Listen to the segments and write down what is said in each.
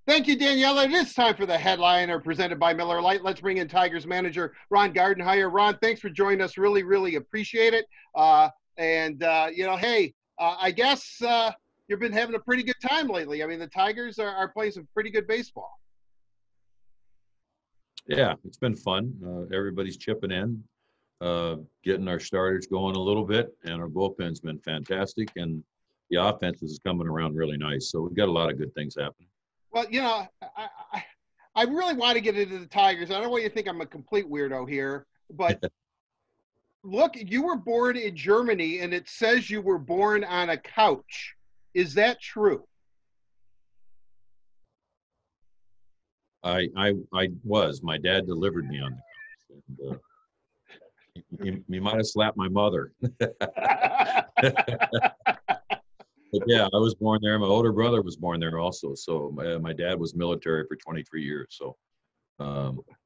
Thank you, Danielle. It is time for the headliner presented by Miller Lite. Let's bring in Tigers manager Ron Gardenhire. Ron, thanks for joining us. Really, really appreciate it. Hey, I guess you've been having a pretty good time lately. I mean, the Tigers are playing some pretty good baseball. Yeah, it's been fun. Everybody's chipping in, getting our starters going a little bit, and our bullpen's been fantastic, and the offense is coming around really nice. So we've got a lot of good things happening. Well, I really want to get into the Tigers. I don't want you to think I'm a complete weirdo here, but look, you were born in Germany, and it says you were born on a couch. Is that true? I was. My dad delivered me on the couch. And, he might have slapped my mother. But yeah, I was born there. My older brother was born there also. So my dad was military for 23 years. So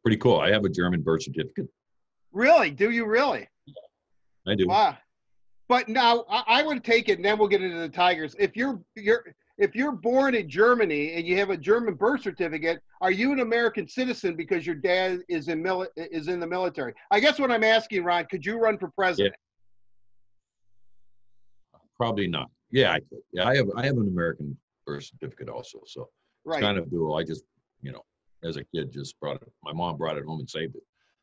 pretty cool. I have a German birth certificate. Really? Do you really? I do. Wow. But now I would take it, and then we'll get into the Tigers. If you're born in Germany and you have a German birth certificate, are you an American citizen because your dad is in the military? I guess what I'm asking, Ron, could you run for president? Yeah. Probably not. Yeah, I could. Yeah, I have an American birth certificate also. So it's kind of dual. I just, as a kid, just brought it. My mom brought it home and saved it,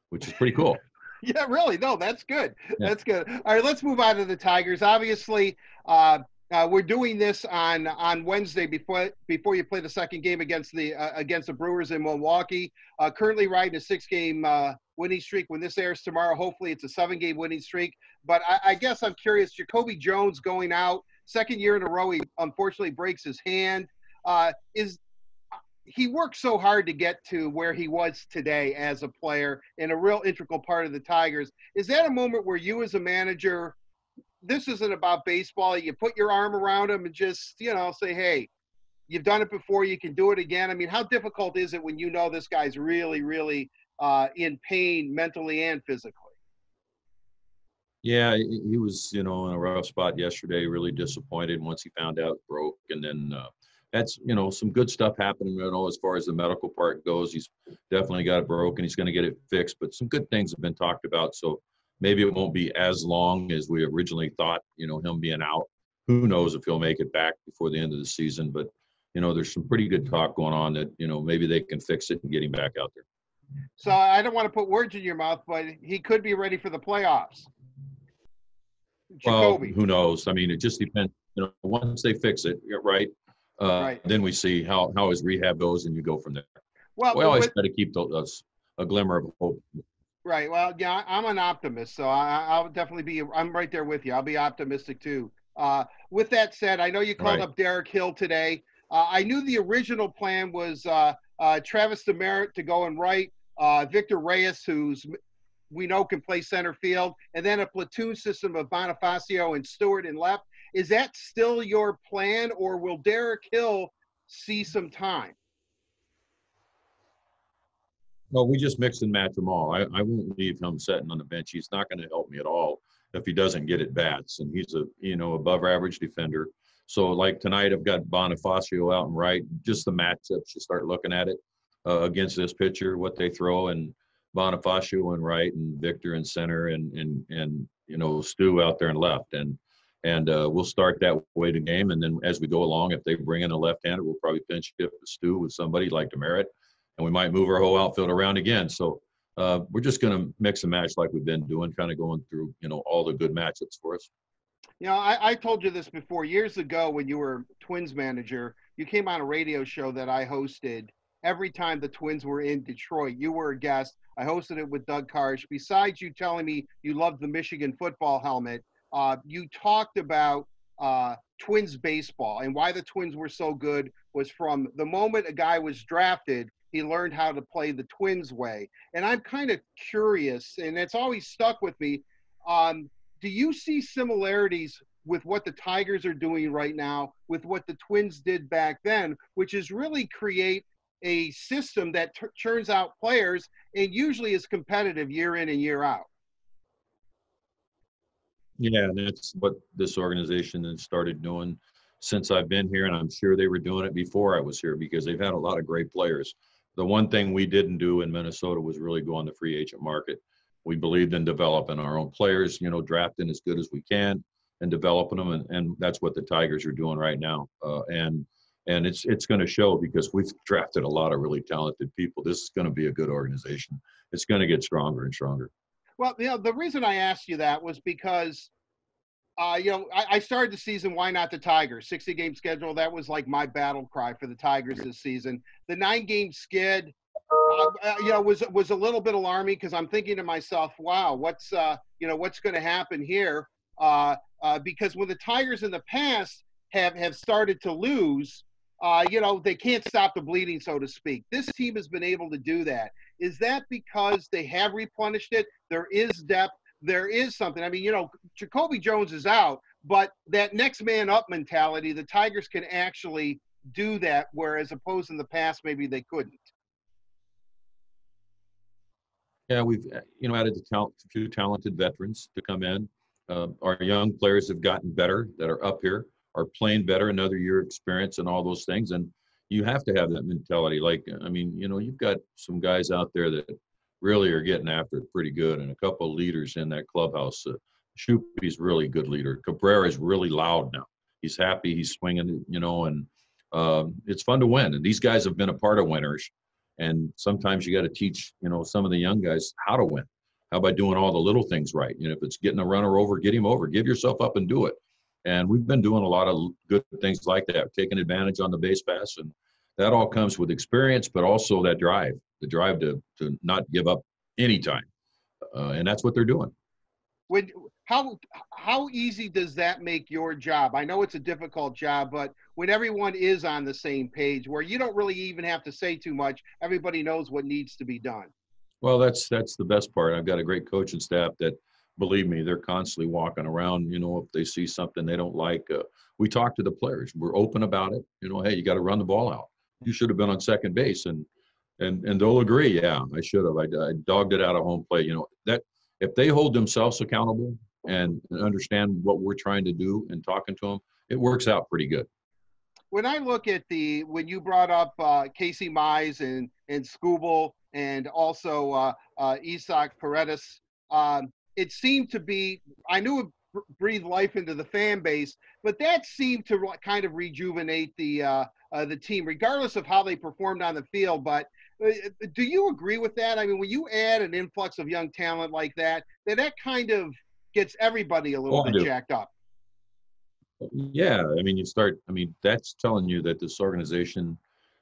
which is pretty cool. Yeah, really. No, that's good. Yeah. That's good. All right, let's move on to the Tigers. Obviously, we're doing this on Wednesday before you play the second game against the Brewers in Milwaukee. Currently riding a 6-game winning streak. When this airs tomorrow, hopefully it's a 7-game winning streak. But I guess I'm curious. Jacoby Jones going out, second year in a row. He unfortunately breaks his hand. He worked so hard to get to where he was today as a player and a real integral part of the Tigers. Is that a moment where you as a manager, this isn't about baseball, you put your arm around him and just, say, hey, you've done it before, you can do it again? I mean, how difficult is it when you know this guy's really, really in pain mentally and physically? Yeah, he was, in a rough spot yesterday, really disappointed once he found out broke. And then that's, some good stuff happening, as far as the medical part goes. He's definitely got it broken. He's going to get it fixed, but some good things have been talked about. So maybe it won't be as long as we originally thought, him being out. Who knows if he'll make it back before the end of the season, but there's some pretty good talk going on that, maybe they can fix it and get him back out there. So I don't want to put words in your mouth, but he could be ready for the playoffs. Jacoby. Well, who knows? I mean, it just depends. Once they fix it, right? Then we see how his rehab goes, and you go from there. Well, we always got to keep a glimmer of hope. Right. Well, yeah, I'm an optimist, so I'll definitely I'm right there with you. I'll be optimistic too. With that said, I know you called up Derek Hill today. I knew the original plan was Travis Demeritte to go and right, Victor Reyes, who's we know can play center field, and then a platoon system of Bonifacio and Stewart in left. Is that still your plan, or will Derek Hill see some time? No, we just mix and match them all. I won't leave him sitting on the bench. He's not going to help me at all if he doesn't get at bats. And he's a above average defender. So like tonight, I've got Bonifacio out and right. Just the matchups, you start looking at it against this pitcher, what they throw, and Bonifacio in right, and Victor in center, and Stu out there in left. And we'll start that way the game. And then as we go along, if they bring in a left-hander, we'll probably pinch hit Stu with somebody like Demeritte. And we might move our whole outfield around again. So we're just going to mix and match like we've been doing, kind of going through, all the good matchups for us. I told you this before. Years ago when you were Twins manager, you came on a radio show that I hosted every time the Twins were in Detroit. You were a guest. I hosted it with Doug Karsh. Besides you telling me you loved the Michigan football helmet, you talked about Twins baseball, and why the Twins were so good was from the moment a guy was drafted, he learned how to play the Twins way. And I'm kind of curious, and it's always stuck with me. Do you see similarities with what the Tigers are doing right now with what the Twins did back then, which is really create a system that churns out players and usually is competitive year in and year out? Yeah, that's what this organization has started doing since I've been here, and I'm sure they were doing it before I was here because they've had a lot of great players. The one thing we didn't do in Minnesota was really go on the free agent market. We believed in developing our own players, drafting as good as we can and developing them, and that's what the Tigers are doing right now. And it's going to show because we've drafted a lot of really talented people. This is going to be a good organization. It's going to get stronger and stronger. Well, the reason I asked you that was because I started the season, why not the Tigers? 60-game schedule, that was like my battle cry for the Tigers this season. The 9-game skid, was a little bit alarming because I'm thinking to myself, wow, what's going to happen here? Because when the Tigers in the past have started to lose, they can't stop the bleeding, so to speak. This team has been able to do that. Is that because they have replenished it? There is depth. There is something. I mean, Jacoby Jones is out, but that next man up mentality, the Tigers can actually do that, whereas opposed in the past, maybe they couldn't. Yeah, we've added a few talented veterans to come in. Our young players have gotten better that are up here, are playing better, another year experience and all those things. And you have to have that mentality. You've got some guys out there that really are getting after it pretty good, and a couple of leaders in that clubhouse. Shupe's really a good leader. Cabrera is really loud now. He's happy. He's swinging, and it's fun to win. And these guys have been a part of winners. And sometimes you got to teach, some of the young guys how to win. How about doing all the little things right? If it's getting a runner over, get him over. Give yourself up and do it. And we've been doing a lot of good things like that, taking advantage on the base pass. And that all comes with experience, but also that drive, the drive to not give up any time. And that's what they're doing. How easy does that make your job? I know it's a difficult job, but when everyone is on the same page, where you don't really even have to say too much, everybody knows what needs to be done. Well, that's the best part. I've got a great coaching staff that, believe me, they're constantly walking around. If they see something they don't like, we talk to the players. We're open about it. Hey, you got to run the ball out. You should have been on second base, and they'll agree. Yeah, I should have. I dogged it out of home plate. That if they hold themselves accountable and understand what we're trying to do and talking to them, it works out pretty good. When I look at when you brought up Casey Mize and Skubal and also Isaac Paredes, it seemed to be, I knew it breathed life into the fan base, but that seemed to kind of rejuvenate the team, regardless of how they performed on the field. But do you agree with that? I mean, when you add an influx of young talent like that kind of gets everybody a little bit jacked up. Yeah, that's telling you that this organization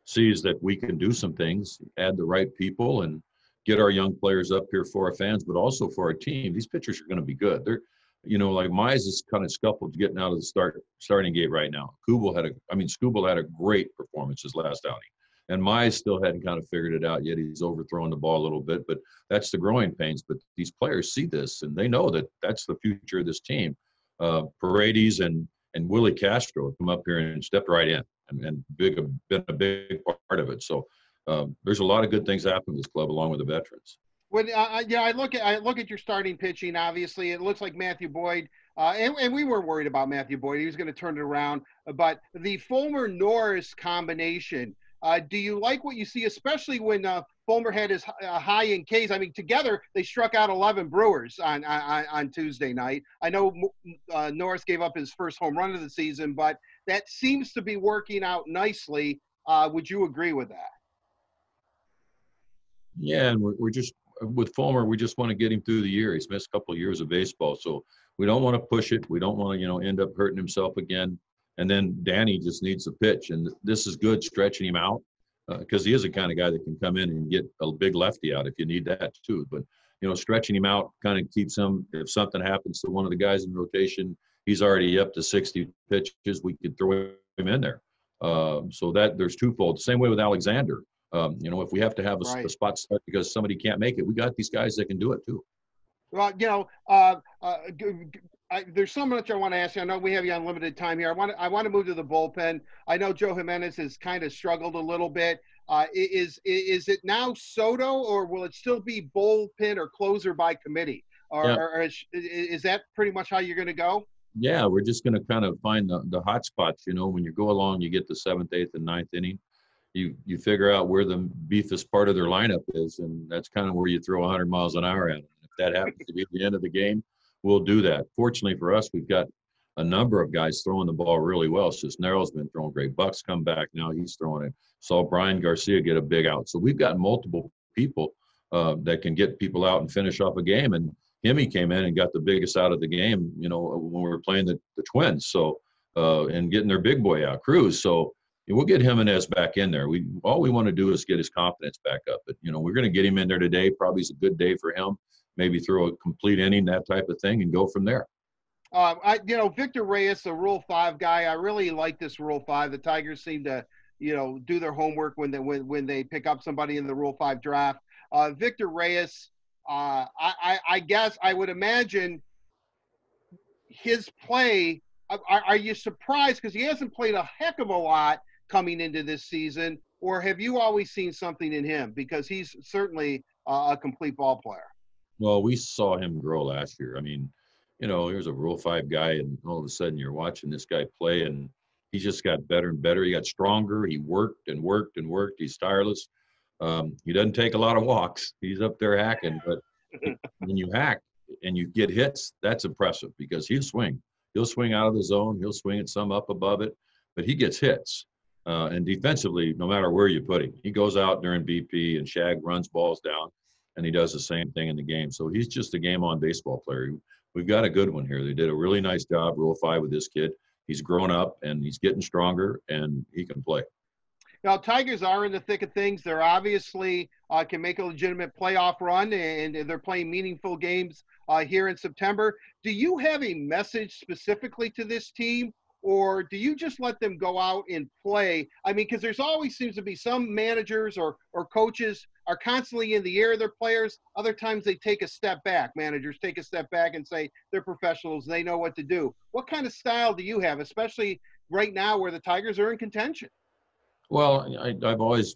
sees that we can do some things, add the right people, and get our young players up here for our fans, but also for our team. These pitchers are going to be good. They're, like Mize is kind of scuffled getting out of the starting gate right now. Skubal had a great performance his last outing. And Mize still hadn't kind of figured it out yet. He's overthrowing the ball a little bit, but that's the growing pains. But these players see this, and they know that that's the future of this team. Paredes and Willie Castro have come up here and stepped right in and been a big part of it. So there's a lot of good things happening in this club along with the veterans. When I look at your starting pitching, obviously it looks like Matthew Boyd, and we weren't worried about Matthew Boyd. He was going to turn it around. But the Fulmer-Norris combination, do you like what you see, especially when Fulmer had his high in Ks? I mean, together they struck out 11 Brewers on Tuesday night. I know Norris gave up his first home run of the season, but that seems to be working out nicely. Would you agree with that? Yeah, and we're just with Fulmer, we just want to get him through the year. He's missed a couple of years of baseball, so we don't want to push it. We don't want to, end up hurting himself again. And then Danny just needs a pitch, and this is good stretching him out because he is the kind of guy that can come in and get a big lefty out if you need that too. But stretching him out kind of keeps him. If something happens to one of the guys in rotation, he's already up to 60 pitches. We could throw him in there. So that there's twofold. The same way with Alexander. If we have to have a spot start because somebody can't make it, we got these guys that can do it too. Well, there's so much I want to ask you. I know we have you on limited time here. I want to move to the bullpen. I know Joe Jimenez has kind of struggled a little bit. Is it now Soto, or will it still be bullpen or closer by committee? Or is that pretty much how you're going to go? Yeah, we're just going to kind of find the hot spots. When you go along, you get the seventh, eighth, and ninth inning. You figure out where the beefest part of their lineup is, and that's kind of where you throw 100 miles an hour at them. If that happens to be the end of the game, we'll do that. Fortunately for us, we've got a number of guys throwing the ball really well. Cisneros been throwing great. Buck's come back now; he's throwing it. Saw Brian Garcia get a big out. So we've got multiple people that can get people out and finish off a game. And Hemi came in and got the biggest out of the game. When we were playing the Twins. So and getting their big boy out, Cruz. So we'll get Jimenez back in there. All we want to do is get his confidence back up. But we're going to get him in there today. Probably is a good day for him. Maybe throw a complete inning, that type of thing, and go from there. Victor Reyes, a Rule 5 guy. I really like this Rule 5. The Tigers seem to, do their homework when they pick up somebody in the Rule 5 draft. Victor Reyes, I guess I would imagine his play. Are you surprised because he hasn't played a heck of a lot coming into this season, or have you always seen something in him? Because he's certainly a complete ball player. Well, we saw him grow last year. I mean, here's a Rule 5 guy, and all of a sudden you're watching this guy play, and he just got better and better. He got stronger. He worked and worked and worked. He's tireless. He doesn't take a lot of walks. He's up there hacking, but when you hack and you get hits, that's impressive because he'll swing. He'll swing out of the zone. He'll swing at some up above it, but he gets hits. And defensively, no matter where you put him, he goes out during BP and Shag runs balls down, and he does the same thing in the game. So he's just a game-on baseball player. We've got a good one here. They did a really nice job, Rule 5, with this kid. He's grown up, and he's getting stronger, and he can play. Now, Tigers are in the thick of things. They're obviously can make a legitimate playoff run, and they're playing meaningful games here in September. Do you have a message specifically to this team, or do you just let them go out and play? I mean, because there's always seems to be some managers or coaches are constantly in the air of their players. Other times they take a step back. Managers take a step back and say they're professionals. They know what to do. What kind of style do you have, especially right now where the Tigers are in contention? Well, I've always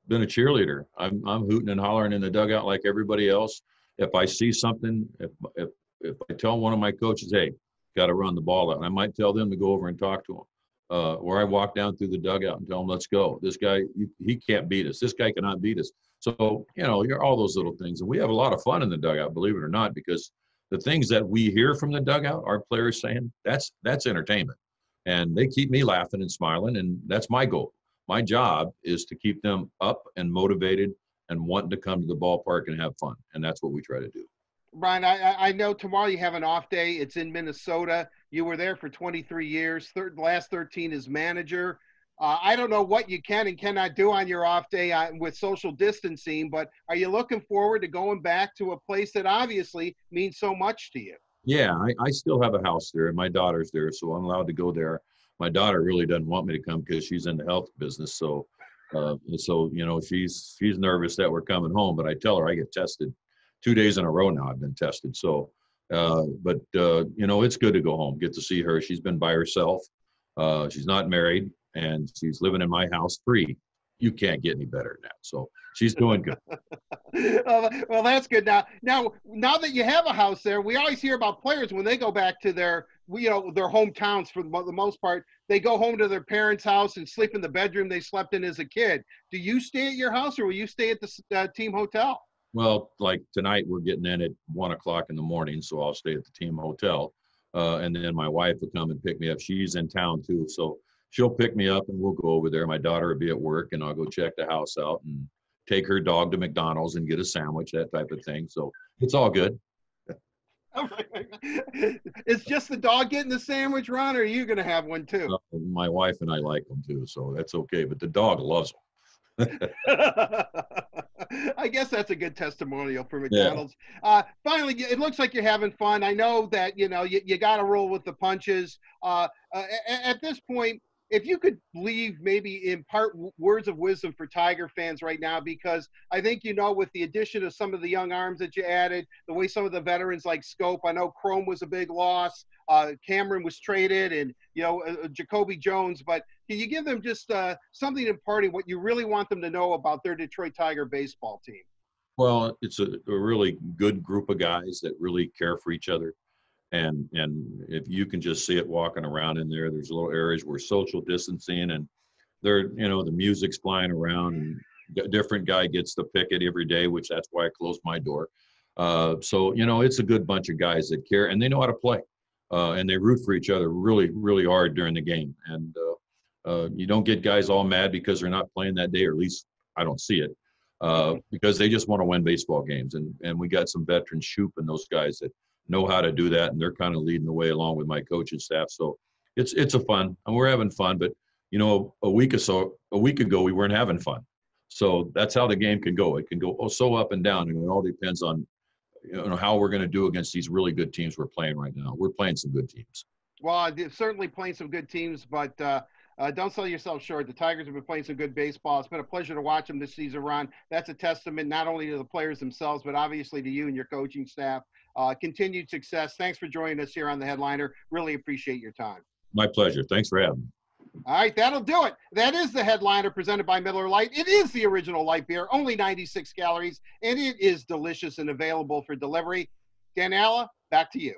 been a cheerleader. I'm hooting and hollering in the dugout like everybody else. If I see something, if I tell one of my coaches, hey, got to run the ball out, and I might tell them to go over and talk to him. Or I walk down through the dugout and tell him, let's go. This guy, he can't beat us. This guy cannot beat us. So, you're all those little things. And we have a lot of fun in the dugout, believe it or not, because the things that we hear from the dugout, our players saying, that's entertainment. And they keep me laughing and smiling, and that's my goal. My job is to keep them up and motivated and wanting to come to the ballpark and have fun. And that's what we try to do. Brian, I know tomorrow you have an off day. It's in Minnesota. You were there for 23 years, last 13 as manager. I don't know what you can and cannot do on your off day with social distancing, but are you looking forward to going back to a place that obviously means so much to you? Yeah, I still have a house there, and my daughter's there, so I'm allowed to go there. My daughter really doesn't want me to come because she's in the health business. So she's nervous that we're coming home, but I tell her I get tested 2 days in a row now. I've been tested. So, it's good to go home, get to see her. She's been by herself. She's not married, and she's living in my house free. You can't get any better than that. So she's doing good. Well, that's good. Now that you have a house there, we always hear about players when they go back to their hometowns for the most part. They go home to their parents' house and sleep in the bedroom they slept in as a kid. Do you stay at your house, or will you stay at the team hotel? Well, like tonight, we're getting in at 1:00 in the morning, so I'll stay at the team hotel. And then my wife will come and pick me up. She's in town too, so she'll pick me up and we'll go over there. My daughter will be at work, and I'll go check the house out and take her dog to McDonald's and get a sandwich, that type of thing. So it's all good. It's just the dog getting the sandwich, Ron, or are you going to have one too? My wife and I like them too, so that's okay. But the dog loves them. I guess that's a good testimonial for McDonald's. Yeah. Finally, it looks like you're having fun. I know that, you got to roll with the punches. At this point, if you could leave maybe impart words of wisdom for Tiger fans right now, because I think, with the addition of some of the young arms that you added, the way some of the veterans like Scope, I know Chrome was a big loss. Cameron was traded, and, Jacoby Jones, but can you give them just something imparting what you really want them to know about their Detroit Tiger baseball team? Well, it's a really good group of guys that really care for each other. And if you can just see it walking around in there, there's little areas where social distancing, and they're, the music's flying around, and a different guy gets to pick it every day, which that's why I closed my door. So, it's a good bunch of guys that care, and they know how to play. And they root for each other really, really hard during the game. And you don't get guys all mad because they're not playing that day, or at least I don't see it, because they just want to win baseball games. And we got some veterans, Shoop and those guys that know how to do that, and they're kind of leading the way along with my coaching staff. So it's a fun, and we're having fun. But a week ago, we weren't having fun. So that's how the game can go. It can go so up and down, and it all depends on how we're going to do against these really good teams we're playing right now. We're playing some good teams. Well, certainly playing some good teams, but don't sell yourself short. The Tigers have been playing some good baseball. It's been a pleasure to watch them this season, Ron. That's a testament not only to the players themselves, but obviously to you and your coaching staff. Continued success. Thanks for joining us here on The Headliner. Really appreciate your time. My pleasure. Thanks for having me. All right, that'll do it. That is The Headliner, presented by Miller Lite. It is the original light beer, only 96 calories, and it is delicious and available for delivery. Daniela, back to you.